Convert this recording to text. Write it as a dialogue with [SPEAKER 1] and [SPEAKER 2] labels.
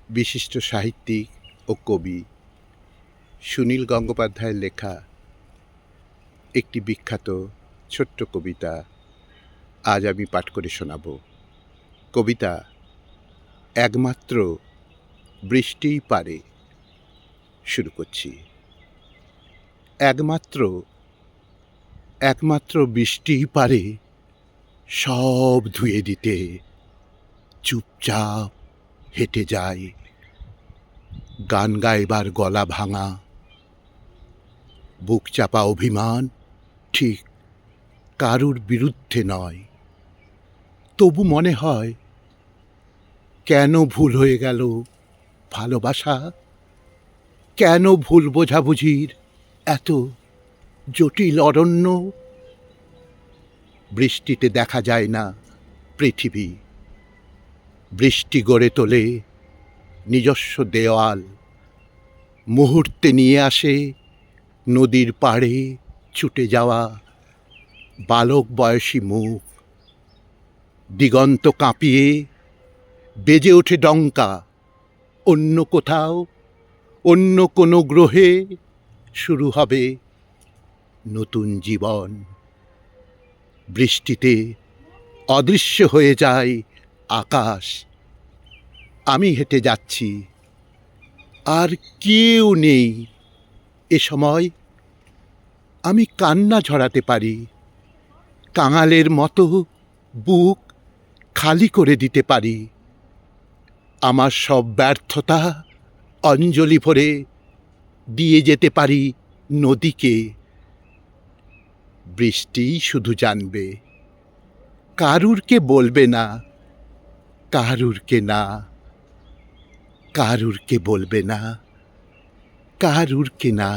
[SPEAKER 1] বিশিষ্ট সাহিত্যিক ও কবি সুনীল গঙ্গোপাধ্যায়ের লেখা একটি বিখ্যাত ছোট্ট কবিতা আজ আমি পাঠ করে শোনাব। কবিতা একমাত্র বৃষ্টিই পারে। শুরু করছি। একমাত্র বৃষ্টিই পারে সব ধুয়ে দিতে। চুপচাপ হেঁটে যায়, গান গাইবার গলা ভাঙা, বুক চাপা অভিমান ঠিক কারুর বিরুদ্ধে নয়। তবু মনে হয় কেন ভুল হয়ে গেল ভালোবাসা, কেন ভুল বোঝাবুঝির এত জটিল অরণ্য। বৃষ্টিতে দেখা যায় না পৃথিবী, বৃষ্টি গড়ে তোলে নিজস্ব দেওয়াল, মুহূর্তে নিয়ে আসে নদীর পাড়ে ছুটে যাওয়া বালক বয়সী মুখ। দিগন্ত কাঁপিয়ে বেজে ওঠে ডঙ্কা। অন্য কোথাও, অন্য কোনো গ্রহে শুরু হবে নতুন জীবন। বৃষ্টিতে অদৃশ্য হয়ে যায় আকাশ। আমি হেঁটে যাচ্ছি, আর কেউ নেই। এ সময় আমি কান্না ঝরাতে পারি, কাঙালের মতো বুক খালি করে দিতে পারি। আমার সব ব্যর্থতা অঞ্জলি ভরে দিয়ে যেতে পারি নদীকে। বৃষ্টিই শুধু জানবে, কারুরকে বলবে না, কারুরকে না, কারুরকে বলবে না, কারুরকে না।